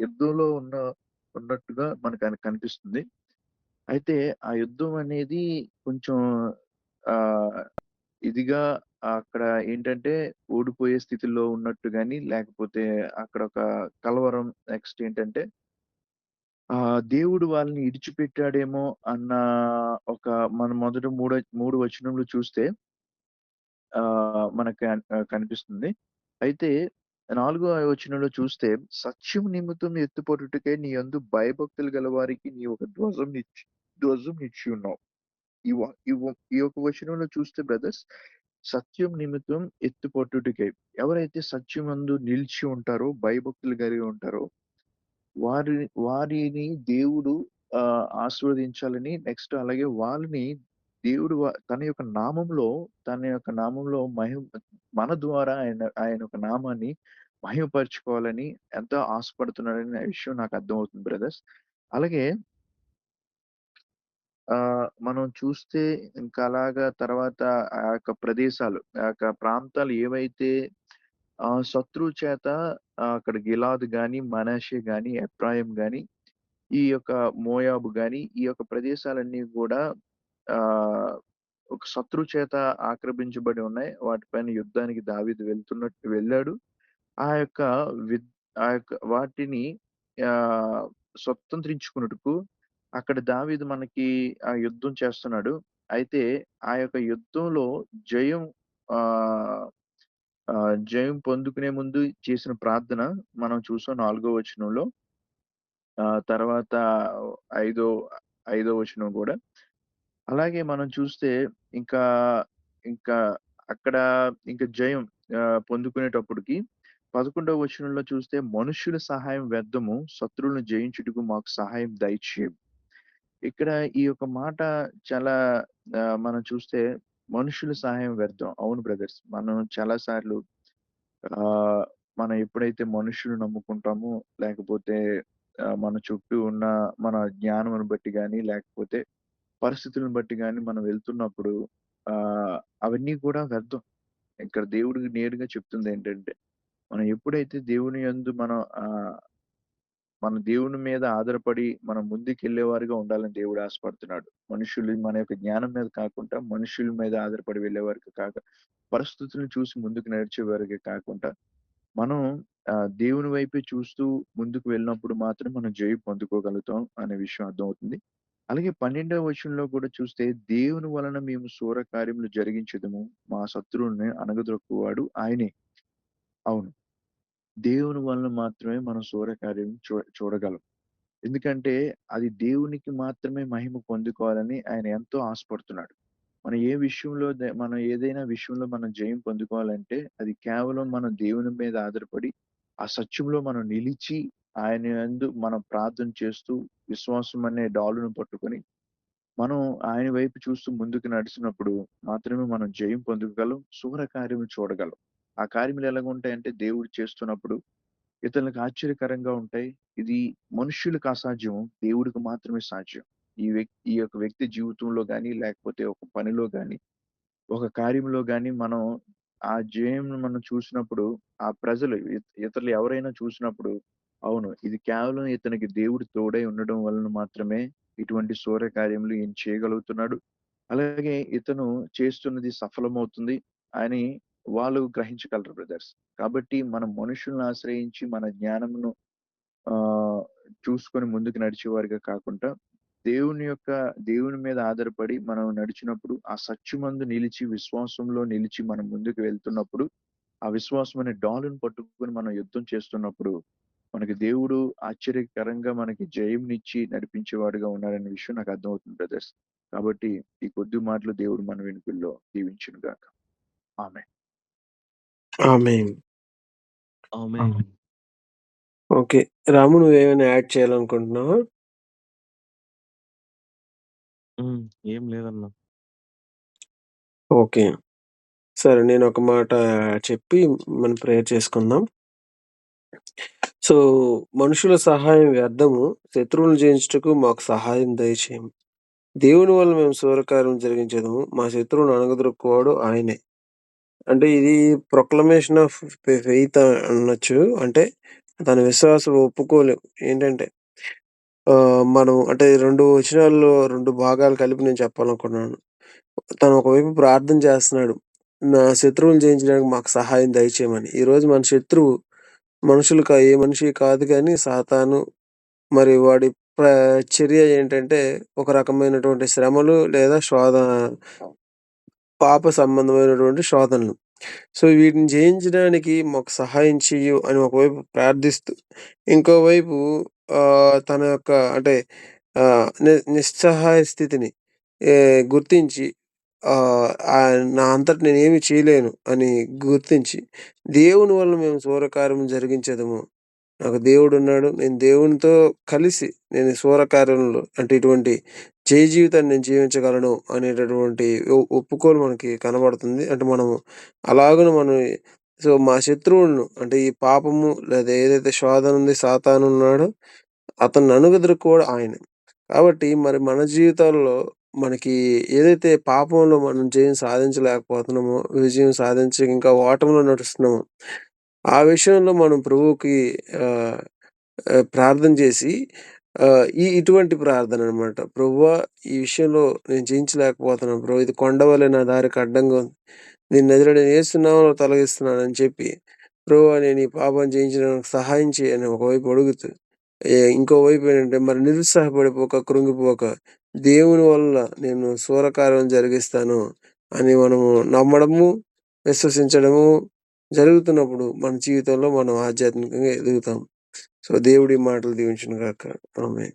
యుద్ధంలో ఉన్నట్టుగా కనిపిస్తుంది. అయితే ఆ యుద్ధం అనేది కొంచెం ఆహ్, ఇదిగా అక్కడ ఏంటంటే ఓడిపోయే స్థితిలో ఉన్నట్టు గాని, లేకపోతే అక్కడొక కలవరం నెక్స్ట్ ఏంటంటే దేవుడు వాళ్ళని ఇడిచిపెట్టాడేమో అన్న ఒక మనం మొదట 3 వచనంలో చూస్తే మనకి కనిపిస్తుంది. అయితే 4 వచనంలో చూస్తే, "సత్యం నిమిత్తం ఎత్తుపడుటకై నీ యందు భయభక్తులు గలవారికి నీవు ఒక ధ్వజం నిలిచియున్నావు." ఈ యొక్క వచనంలో చూస్తే బ్రదర్స్, సత్యం నిమిత్తం ఎత్తుపట్టుటకై ఎవరైతే సత్యమందు నిలిచి ఉంటారో, భయభక్తులు కలిగి ఉంటారో, వారిని దేవుడు ఆశీర్వదించాలని నెక్స్ట్ అలాగే వాళ్ళని దేవుడు తన యొక్క నామంలో మన ద్వారా ఆయన యొక్క నామాన్ని మహిమపరుచుకోవాలని ఎంతో ఆశపడుతున్నాడనే విషయం నాకు అర్థమవుతుంది బ్రదర్స్. అలాగే మనం చూస్తే ఇంకా అలాగా తర్వాత ఆ యొక్క ప్రదేశాలు, ఆ యొక్క ప్రాంతాలు ఏవైతే శత్రువు చేత అక్కడ గిలాదు గాని, మనష్షే గాని, ఎఫ్రాయిం గాని, ఈ యొక్క మోయాబు గాని, ఈ యొక్క ప్రదేశాలన్నీ గూడా ఆహ్, ఒక శత్రువు చేత ఆక్రమించబడి ఉన్నాయి. వాటిపైన యుద్ధానికి దావీదు వెళ్ళాడు. ఆ యొక్క విద్ ఆ యొక్క వాటిని ఆహ్, స్వతంత్రించుకొనుటకు అక్కడ దావీదు మనకి యుద్ధం చేస్తున్నాడు. అయితే ఆ యొక్క యుద్ధంలో జయం ఆహ్, జయం పొందుకునే ముందు చేసిన ప్రార్థన మనం చూసాం 4 వచనంలో. తర్వాత ఐదో ఐదో వచనం గూడా. అలాగే మనం చూస్తే ఇంకా, ఇంకా అక్కడ ఇంక జయం పొందుకునేటప్పటికి 11వ వచనంలో చూస్తే, "మనుష్యుల సహాయం వ్యర్థము, శత్రువులను జయించుటకు మాకు సహాయం దయచేయము." ఇక్కడ ఈ యొక్క మాట చాలా మనం చూస్తే మనుషుల సహాయం వ్యర్థం. అవును బ్రదర్స్. మనం చాలా సార్లు ఆహ్, మనం ఎప్పుడైతే మనుషులను నమ్ముకుంటామో, లేకపోతే మన చుట్టూ ఉన్న మన జ్ఞానమును బట్టి గాని, లేకపోతే పరిస్థితులను బట్టి గాని మనం వెళ్తున్నప్పుడు ఆహ్, అవన్నీ కూడా వ్యర్థం. ఇక్కడ దేవుడు నేరుగా చెప్తుందేంటంటే, మనం ఎప్పుడైతే దేవుని యందు మన దేవుని మీద ఆధారపడి మనం ముందుకెళ్ళేవారుగా ఉండాలని దేవుడు ఆశపడుతున్నాడు. మనుషులు మన యొక్క జ్ఞానం మీద కాకుండా, మనుషుల మీద ఆధారపడి వెళ్ళేవారుగా పరిస్థితులను చూసి ముందుకు నడిచేవారుగా కాకుండా, మనం దేవుని వైపే చూస్తూ ముందుకు వెళ్ళినప్పుడు మాత్రం మనం జయం పొందుకోగలుగుతాం అనే విషయం అర్థమవుతుంది. అలాగే 12వ వచనంలో కూడా చూస్తే, దేవుని వలన మేము శూర కార్యములు జరిగించెదము. మా శత్రువుల్ని అణగదొక్కువాడు ఆయనే. అవును. దేవుని వలన మాత్రమే మనం శూర కార్యం చూడగలం. ఎందుకంటే, అది దేవునికి మాత్రమే మహిమ పొందుకోవాలని ఆయన ఎంతో ఆశపడుతున్నాడు. మనం ఏదైనా విషయంలో మనం జయం పొందుకోవాలంటే, అది కేవలం మనం దేవుని మీద ఆధారపడి, ఆ సత్యంలో మనం నిలిచి, ఆయన యందు మనం ప్రార్థన చేస్తూ, విశ్వాసం అనే డాలును పట్టుకొని, మనం ఆయన వైపు చూస్తూ ముందుకు నడిచినప్పుడు మాత్రమే మనం జయం పొందుకోగలం. శూర కార్యములు చూడగలం. ఆ కార్యములు ఎలాగుంటాయంటే, దేవుడు చేస్తున్నప్పుడు ఇతరులకు ఆశ్చర్యకరంగా ఉంటాయి. ఇది మనుష్యులకు అసాధ్యం. దేవుడికి మాత్రమే సాధ్యం. ఈ యొక్క వ్యక్తి జీవితంలో గాని, లేకపోతే ఒక పనిలో గాని, ఒక కార్యంలో గాని మనం ఆ జయంను మనం చూసినప్పుడు, ఆ ప్రజలు ఇతరులు ఎవరైనా చూసినప్పుడు, అవును ఇది కేవలం ఇతనికి దేవుడు తోడై ఉండడం వలన మాత్రమే ఇటువంటి శూర కార్యములు ఈయన చేయగలుగుతున్నాడు. అలాగే ఇతను చేస్తున్నది సఫలమవుతుంది అని వాళ్ళు గ్రహించగలరు బ్రదర్స్. కాబట్టి మనం మనుషుల్ని ఆశ్రయించి మన జ్ఞానమును ఆహ్, చూసుకొని ముందుకు నడిచేవారుగా కాకుండా, దేవుని మీద ఆధారపడి మనం నడిచినప్పుడు, ఆ సత్యమందు నిలిచి, విశ్వాసంలో నిలిచి మనం ముందుకు వెళ్తున్నప్పుడు, ఆ విశ్వాసం అనే డాలుని పట్టుకొని మనం యుద్ధం చేస్తున్నప్పుడు, మనకి దేవుడు ఆశ్చర్యకరంగా మనకి జయంనిచ్చి నడిపించేవాడుగా ఉన్నాడనే విషయం నాకు అర్థమవుతుంది బ్రదర్స్. కాబట్టి ఈ కొద్ది మాటలు దేవుడు మన వెనుకల్లో దీవించును గాక. ఆమేన్. ఆమేన్. ఆమేన్. ఓకే. రాము నువ్వేమైనా యాడ్ చేయాలనుకుంటున్నావా? హ్మ్. ఏం లేదన్నా. ఓకే. సరే నేనొక మాట చెప్పి మనం ప్రేయర్ చేసుకుందాం. సో, మనుషుల సహాయం వ్యర్థము, శత్రువులను జయించుటకు మాకు సహాయం దయచేయము. దేవుని వల్ల మేము శూరకార్యం జరిగించెదము. మా శత్రువును అణగదొక్కువాడు ఆయనే. అంటే ఇది ప్రొక్లమేషన్ ఆఫ్ ఫెయిత్ అనొచ్చు. అంటే తన విశ్వాసం ఒప్పుకోలేం. ఏంటంటే మనం అంటే 2 వచనాల్లో 2 భాగాలు కలిపి నేను చెప్పాలనుకున్నాను. తను ఒకవైపు ప్రార్థన చేస్తున్నాడు. నా శత్రువులను జయించడానికి మాకు సహాయం దయచేయమని. ఈరోజు మన శత్రువు ఏ మనిషి కాదు గానీ సాతాను. మరి వాడి ప్ర చర్య ఏంటంటే ఒక రకమైనటువంటి శ్రమలు లేదా పాప సంబంధమైనటువంటి శోధనలు. సో, వీటిని జయించడానికి మాకు సహాయం చెయ్యు అని ఒకవైపు ప్రార్థిస్తూ, ఇంకోవైపు తన యొక్క అంటే నిస్సహాయ స్థితిని గుర్తించి నా అంతట నేనేమి చేయలేను అని గుర్తించి, దేవుని వల్ల మేము శూరకార్యం జరిగించెదము. నాకు దేవుడున్నాడు. నేను దేవునితో కలిసి నేను శూరకార్యంలో అంటే ఇటువంటి జయ జీవితాన్ని నేను జీవించగలను అనేటటువంటి ఒప్పుకోలు మనకి కనబడుతుంది. అంటే మనము అలాగున మనం మా శత్రువులను అంటే ఈ పాపము లేదా ఏదైతే శోధన ఉంది, సాతానున్నాడో అతన్ని అణుగదొరుకోవడం ఆయనే. కాబట్టి మరి మన జీవితాల్లో మనకి ఏదైతే పాపంలో మనం జయం సాధించలేకపోతున్నామో, విజయం సాధించి ఇంకా ఓటమిలో నడుస్తున్నామో, ఆ విషయంలో మనం ప్రభువుకి ఆహ్, ఆహ్, ప్రార్థన చేసి ఇటువంటి ప్రార్థననమాట. ప్రభువా! ఈ విషయంలో నేను జయించలేకపోతున్నాను ప్రభు. ఇది కొండవలె నా దారికి అడ్డంగా ఉంది. దీని నజరేయుడైన యేసు నామములో తొలగిస్తున్నానని చెప్పి, ప్రభువా! నేను ఈ పాపాన్ని జయించడానికి సహాయం చెయ్యి అని ఒకవైపు అడుగుతూ, ఇంకోవైపు ఏంటంటే మరి నిరుత్సాహపడిపోక, కృంగిపోక దేవుని వల్ల నేను శూరకార్యం జరిగిస్తాను అని మనము నమ్మడము, విశ్వసించడము జరుగుతున్నప్పుడు మన జీవితంలో మనం ఆధ్యాత్మికంగా ఎదుగుతాం. సో, దేవుడి మాటలు దీవించును గాక. ఆమేన్.